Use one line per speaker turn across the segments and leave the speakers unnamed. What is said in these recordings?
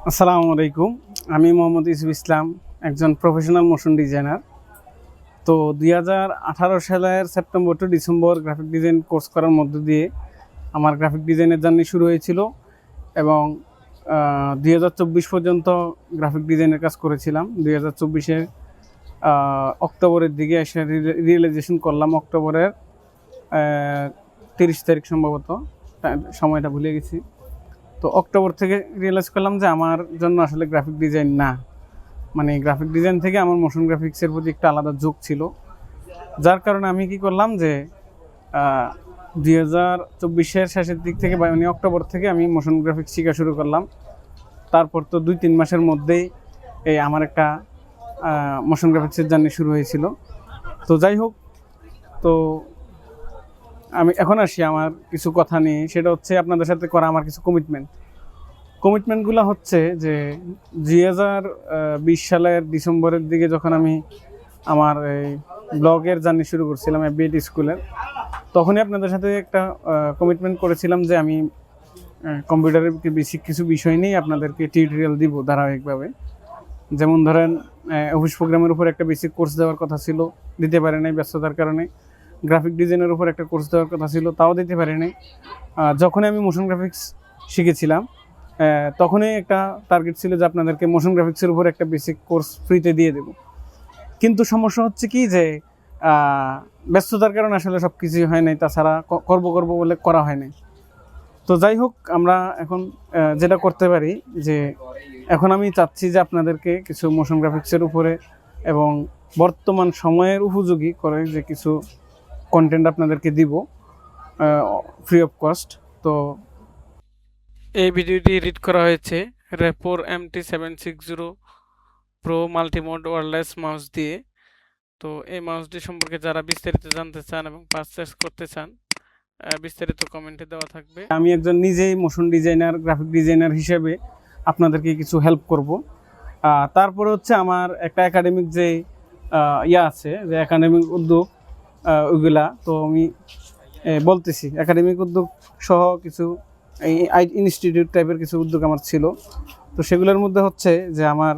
আসসালামু আলাইকুম। আমি মোহাম্মদ ইউসুফ ইসলাম, একজন প্রফেশনাল মোশন ডিজাইনার। তো 2018 সালের September to December graphic design course করার মধ্য দিয়ে আমার গ্রাফিক ডিজাইনের জার্নি শুরু হয়েছিল এবং 2024 পর্যন্ত গ্রাফিক ডিজাইনের কাজ করেছিলাম। 2024-এর অক্টোবরের দিকে এসে রিয়েলাইজেশন করলাম, অক্টোবরের 30 তারিখ সম্ভবত, সময়টা ভুলে গেছি। তো অক্টোবর থেকে রিয়েলাইজ করলাম যে আমার জন্য আসলে গ্রাফিক ডিজাইন না, মানে গ্রাফিক ডিজাইন থেকে আমার মোশন গ্রাফিক্সের প্রতি একটা আলাদা ঝোঁক ছিল। যার কারণে আমি কি করলাম যে 2024-এর শেষের দিক থেকে মানে অক্টোবর থেকে আমি মোশন গ্রাফিক্স শেখা শুরু করলাম। তারপর তো 2-3 মাসের মধ্যেই আমার একটা মোশন গ্রাফিক্সের জার্নি শুরু হয়েছিল। তো যাই হোক, তো আমি এখন আসি আমার কিছু কথা নিয়ে। সেটা হচ্ছে আপনাদের সাথে করা আমার কিছু কমিটমেন্টগুলো হচ্ছে যে 2020 সালের ডিসেম্বরের দিকে যখন আমি আমার এই ব্লগের জার্নি শুরু করছিলাম এফবিএটি স্কুলের, তখনই আপনাদের সাথে একটা কমিটমেন্ট করেছিলাম যে আমি কম্পিউটারের বেসিক কিছু বিষয় নিয়ে আপনাদেরকে টিউটোরিয়াল দিব ধারাবাহিকভাবে। যেমন ধরেন, অফিস প্রোগ্রামের উপর একটা বেসিক কোর্স দেওয়ার কথা ছিল, দিতে পারে নাই ব্যস্ততার কারণে। গ্রাফিক ডিজাইনের উপর একটা কোর্স দেওয়ার কথা ছিল, তাও দিতে পারি নাই। যখনই আমি মোশন গ্রাফিক্স শিখেছিলাম তখনই একটা টার্গেট ছিল যে আপনাদেরকে মোশন গ্রাফিক্সের উপর একটা বেসিক কোর্স ফ্রিতে দিয়ে দেব। কিন্তু সমস্যা হচ্ছে কি যে ব্যস্ততার কারণে আসলে সব কিছুই হয় নাই, তাছাড়া করব বলে করা হয় নাই। তো যাই হোক, আমরা এখন যেটা করতে পারি যে এখন আমি চাচ্ছি যে আপনাদেরকে কিছু মোশন গ্রাফিক্সের উপরে এবং বর্তমান সময়ের উপযোগী করে যে কিছু কন্টেন্ট আপনাদেরকে দিব ফ্রি অফ কস্ট। তো এই ভিডিওটি এডিট করা হয়েছে Rapoo MT760 pro multimode wireless mouse দিয়ে। তো এই মাউসটি সম্পর্কে যারা বিস্তারিত জানতে চান এবং পারচেজ করতে চান, বিস্তারিত কমেন্টে দেওয়া থাকবে। আমি একজন নিজেই মোশন ডিজাইনার, গ্রাফিক ডিজাইনার হিসেবে আপনাদেরকে কিছু হেল্প করব। তারপরে হচ্ছে আমার একটা একাডেমিক যে আছে, যে একাডেমিক উদ্যোগ ওইগুলা, তো আমি বলতেছি একাডেমিক উদ্যোগ সহ কিছু ইনস্টিটিউট টাইপের কিছু উদ্যোগ আমার ছিল। তো সেগুলোর মধ্যে হচ্ছে যে আমার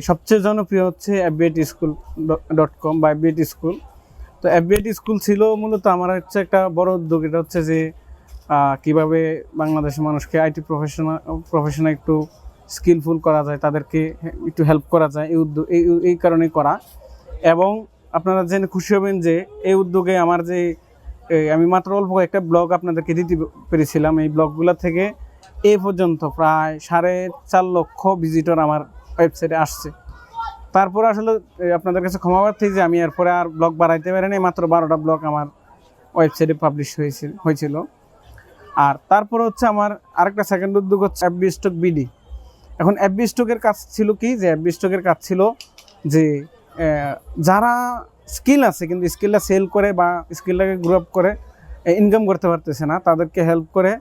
সবচেয়ে জনপ্রিয় হচ্ছে fbateschool.com বা FBAT স্কুল। তো FBAT স্কুল ছিল মূলত আমার হচ্ছে একটা বড় উদ্যোগ। এটা হচ্ছে যে কিভাবে বাংলাদেশের মানুষকে আইটি প্রফেশনাল একটু স্কিলফুল করা যায়, তাদেরকে একটু হেল্প করা যায়, এই উদ্যোগ এই কারণেই করা। এবং আপনারা জেনে খুশি হবেন যে এই উদ্যোগে আমার যে আমি মাত্র অল্প একটা ব্লগ আপনাদেরকে দিতে পেরেছিলাম, এই ব্লগগুলো থেকে এই পর্যন্ত প্রায় 4.5 লক্ষ ভিজিটর আমার ওয়েবসাইটে আসছে। তারপরে আসলে আপনাদের কাছে ক্ষমা প্রার্থী যে আমি এরপরে আর ব্লগ বাড়াইতে পারিনি, মাত্র 12টা ব্লগ আমার ওয়েবসাইটে পাবলিশ হয়েছিল। আর তারপরে হচ্ছে আমার আরেকটা সেকেন্ড উদ্যোগ হচ্ছে FB স্টক বিডি। এখন FB স্টকের কাজ ছিল কি, যে FB স্টকের কাজ ছিল যে যারা স্কিল আছে কিন্তু স্কিলটা সেল করে বা স্কিলটাকে গ্রো আপ করে ইনকাম করতে পারতেছে না, তাদেরকে হেল্প করে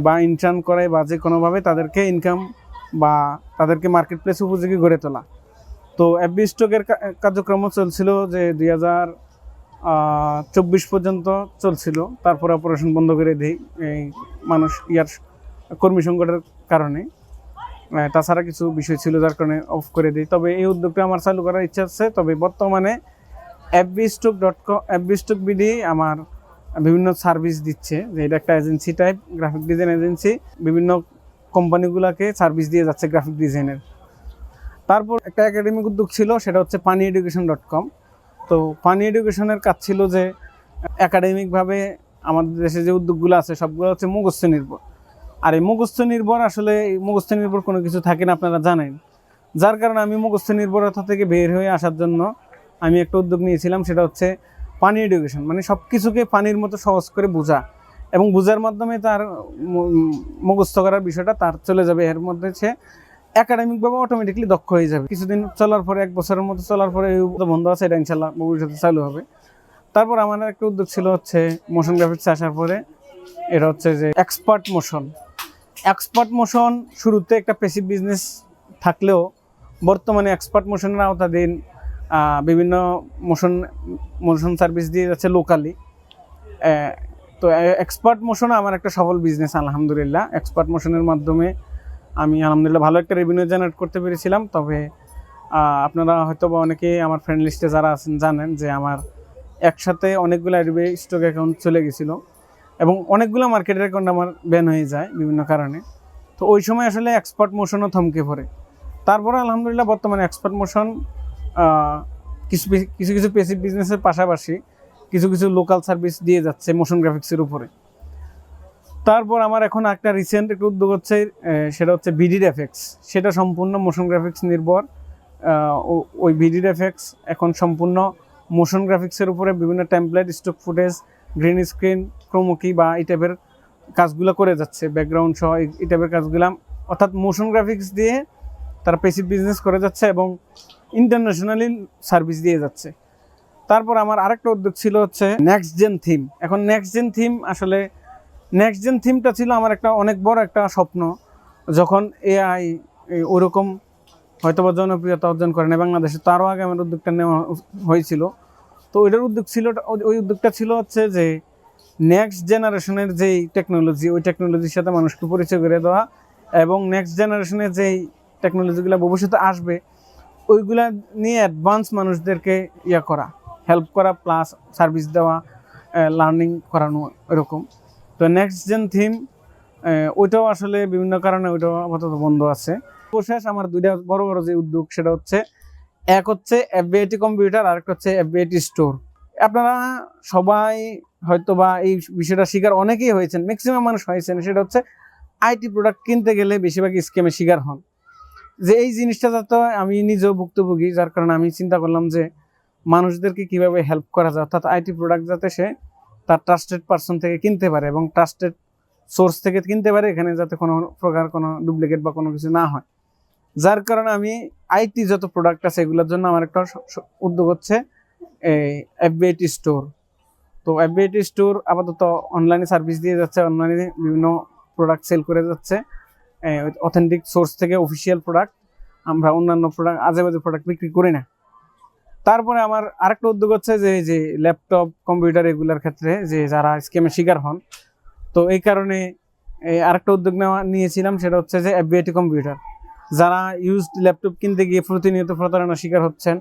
বা ইন্টার্ন করে বা যে কোনোভাবে তাদেরকে ইনকাম বা তাদেরকে মার্কেট প্লেস উপযোগী গড়ে তোলা। তো FB স্টকের কার্যক্রমও চলছিল যে 2024 পর্যন্ত চলছিল। তারপরে অপারেশন বন্ধ করে দিই এই মানুষ কর্মী সংকটের কারণে। তাছাড়া কিছু বিষয় ছিল যার কারণে অফ করে দিই। তবে এই উদ্যোগটা আমার চালু করার ইচ্ছা আছে। তবে বর্তমানে FB স্টক বিডি আমার বিভিন্ন সার্ভিস দিচ্ছে, যে এটা একটা agency type, graphic design agency, বিভিন্ন কোম্পানিগুলোকে সার্ভিস দিয়ে যাচ্ছে গ্রাফিক ডিজাইনের। তারপর একটা একাডেমিক উদ্যোগ ছিল, সেটা হচ্ছে panieducation.com। তো পানি এডুকেশনের কাজ ছিল যে একাডেমিকভাবে আমাদের দেশে যে উদ্যোগগুলো আছে সবগুলো হচ্ছে মুখস্থ নির্ভর। আর এই মুখস্থ নির্ভর আসলে মুখস্থ নির্ভর কোনো কিছু থাকে না, আপনারা জানেন। যার কারণে আমি মুখস্থ নির্ভরতা থেকে বের হয়ে আসার জন্য আমি একটা উদ্যোগ নিয়েছিলাম, সেটা হচ্ছে পানি এডুকেশন। মানে সব কিছুকে পানির মতো সহজ করে বোঝা এবং বোঝার মাধ্যমে তার মুখস্থ করার বিষয়টা তার চলে যাবে, এর মধ্যে সে একাডেমিকভাবে অটোমেটিকলি দক্ষ হয়ে যাবে। কিছুদিন চলার পরে, 1 বছরের মতো চলার পরে এই বন্ধ আছে, এটা ইনশাল্লাহ ভবিষ্যতে চালু হবে। তারপর আমার একটা উদ্যোগ ছিল হচ্ছে মোশন গ্রাফিক্স আসার পরে, এটা হচ্ছে যে এক্সপার্ট মোশন। শুরুতে একটা প্যাসিভ বিজনেস থাকলেও বর্তমানে এক্সপার্ট মোশনের আওতাধীন বিভিন্ন মোশন সার্ভিস দিয়ে যাচ্ছে লোকালি। তো এক্সপার্ট মোশন আমার একটা সফল বিজনেস আলহামদুলিল্লাহ। এক্সপার্ট মোশনের মাধ্যমে আমি আলহামদুলিল্লাহ ভালো একটা রেভিনিউ জেনারেট করতে পেরেছিলাম। তবে আপনারা হয়তো বা অনেকেই আমার ফ্রেন্ড লিস্টে যারা আছেন জানেন যে আমার একসাথে অনেকগুলো আইডিবি স্টক অ্যাকাউন্ট চলে গেছিলো এবং অনেকগুলো মার্কেটের অ্যাকাউন্ট আমার ব্যান হয়ে যায় বিভিন্ন কারণে। তো ওই সময় আসলে এক্সপার্ট মোশনও থমকে পড়ে। তারপরে আলহামদুলিল্লাহ বর্তমানে এক্সপার্ট মোশন কিছু কিছু কিছু পেসিভ বিজনেসের পাশাপাশি কিছু কিছু লোকাল সার্ভিস দিয়ে যাচ্ছে মোশন গ্রাফিক্সের উপরে। তারপর আমার এখন একটা রিসেন্ট একটা উদ্যোগ হচ্ছে, সেটা হচ্ছে ভিডিড এফেক্টস। সেটা সম্পূর্ণ মোশন গ্রাফিক্স নির্ভর। ওই ভিডিড এফেক্টস এখন সম্পূর্ণ মোশন গ্রাফিক্সের উপরে বিভিন্ন template, stock footage, green screen, chroma key বা এই টাইপের কাজগুলো করে যাচ্ছে, ব্যাকগ্রাউন্ড সহ এই টাইপের কাজগুলো, অর্থাৎ মোশন গ্রাফিক্স দিয়ে তারা পেসিভ বিজনেস করে যাচ্ছে এবং ইন্টারন্যাশনালি সার্ভিস দিয়ে যাচ্ছে। তারপর আমার আরেকটা উদ্যোগ ছিল হচ্ছে নেক্সট জেন থিম। এখন নেক্সট জেন থিম আসলে নেক্সট জেন থিমটা ছিল আমার একটা অনেক বড় একটা স্বপ্ন। যখন এআই ওরকম হয়তোবা জনপ্রিয়তা অর্জন করে না বাংলাদেশে, তারও আগে আমার উদ্যোগটা নেওয়া হয়েছিল। তো ওইটার ওই উদ্যোগটা ছিল হচ্ছে যে নেক্সট জেনারেশনের যেই টেকনোলজি, ওই টেকনোলজির সাথে মানুষকে পরিচয় করে দেওয়া এবং নেক্সট জেনারেশনের যেই টেকনোলজিগুলো ভবিষ্যতে আসবে ওইগুলা নিয়ে অ্যাডভান্স মানুষদেরকে করা, হেল্প করা, প্লাস সার্ভিস দেওয়া, লার্নিং করানো এরকম। তো নেক্সট জেন থিম ওইটাও আসলে বিভিন্ন কারণে ওইটাও আপাতত বন্ধ আছে। শেষ আমার দুইটা বড় বড় যে উদ্যোগ, সেটা হচ্ছে এক হচ্ছে এফবিআইটি কম্পিউটার, আর একটা হচ্ছে এফবিআইটি স্টোর। আপনারা সবাই হয়তো বা এই বিষয়টা শিকার অনেকেই হয়েছেন, ম্যাক্সিমাম মানুষ হয়েছেন। সেটা হচ্ছে আইটি প্রোডাক্ট কিনতে গেলে বেশিরভাগ স্ক্যামের শিকার হন। যে এই জিনিসটা যাতে আমি নিজেও ভুক্তভোগী, যার কারণে আমি চিন্তা করলাম যে মানুষদেরকে কিভাবে হেল্প করা যায়, অর্থাৎ আইটি প্রোডাক্ট যাতে সে তার ট্রাস্টেড পারসন থেকে কিনতে পারে এবং ট্রাস্টেড সোর্স থেকে কিনতে পারে, এখানে যাতে কোনো প্রকার কোনো ডুপ্লিকেট বা কোনো কিছু না হয়। যার কারণে আমি আইটি যত প্রোডাক্ট আছে এগুলোর জন্য আমার একটা উদ্যোগ হচ্ছে এফবিআইটি স্টোর। তো এফবিআইটি স্টোর আপাতত অনলাইনে সার্ভিস দিয়ে যাচ্ছে, অনলাইনে বিভিন্ন প্রোডাক্ট সেল করে যাচ্ছে, অথেন্টিক সোর্স থেকে অফিসিয়াল প্রোডাক্ট। আমরা অন্যান্য প্রোডাক্ট, আজে বাজে প্রোডাক্ট বিক্রি করি না। তারপরে আমার আরেকটা উদ্যোগ হচ্ছে যে ল্যাপটপ, কম্পিউটার এগুলোর ক্ষেত্রে যে যারা স্ক্যামের শিকার হন, তো এই কারণে আরেকটা উদ্যোগ নিয়েছিলাম, সেটা হচ্ছে যে এফবিআইটি কম্পিউটার। যারা ইউজড ল্যাপটপ কিনতে গিয়ে প্রতিনিয়ত প্রতারণার শিকার হচ্ছেন,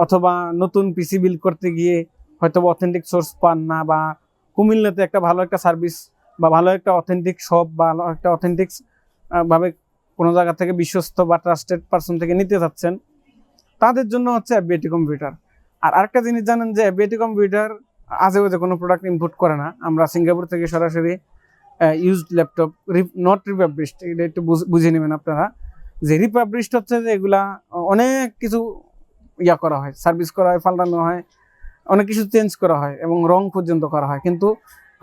অথবা নতুন পিসি বিল্ড করতে গিয়ে হয়তো অথেন্টিক সোর্স পান না, বা কুমিল্লাতে একটা ভালো একটা সার্ভিস বা ভালো একটা অথেন্টিক শপ বা একটা অথেন্টিক ভাবে কোনো জায়গা থেকে বিশ্বস্ত বা ট্রাস্টেড পারসন থেকে নিতে চাচ্ছেন, তাদের জন্য হচ্ছে এফবিআইটি কম্পিউটার। আর আরেকটা জিনিস জানেন যে এফবিআইটি কম্পিউটার আজে বাজে কোনো প্রোডাক্ট ইম্পোর্ট করে না। আমরা সিঙ্গাপুর থেকে সরাসরি ইউজড ল্যাপটপ, নট রিপাবলিশড, এটা একটু বুঝে নেবেন আপনারা। যে রিপাবলিশড হচ্ছে যে এগুলা অনেক কিছু করা হয়, সার্ভিস করা হয়, পাল্টানো হয়, অনেক কিছু চেঞ্জ করা হয় এবং রং পর্যন্ত করা হয়। কিন্তু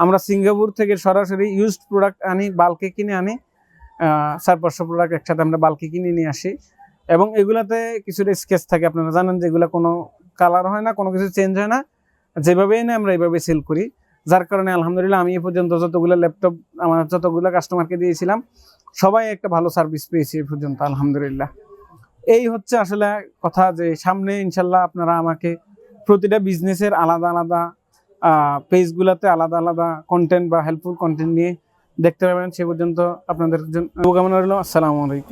আমরা সিঙ্গাপুর থেকে সরাসরি ইউজড প্রোডাক্ট আনি, বাল্কে কিনে আনি, 400-500 প্রোডাক্ট একসাথে আমরা বাল্কে কিনে নিয়ে আসি এবং এগুলাতে কিছুটা স্কেচ থাকে। আপনারা জানেন যে এগুলা কোনো কালার হয় না, কোনো কিছু চেঞ্জ হয় না, যেভাবে এনে আমরা এইভাবে সেল করি। যার কারণে আলহামদুলিল্লাহ আমি এ পর্যন্ত যতগুলো ল্যাপটপ আমার যতগুলো কাস্টমারকে দিয়েছিলাম সবাই একটা ভালো সার্ভিস পেয়েছি এ পর্যন্ত আলহামদুলিল্লাহ। এই হচ্ছে আসলে কথা, যে সামনে ইনশাল্লাহ আপনারা আমাকে প্রতিটা বিজনেসের আলাদা আলাদা পেজগুলোতে আলাদা আলাদা কন্টেন্ট বা হেল্পফুল কন্টেন্ট নিয়ে দেখতে পাবেন। সে পর্যন্ত আপনাদের জন্য শুভকামনা রইল। আসসালামু আলাইকুম।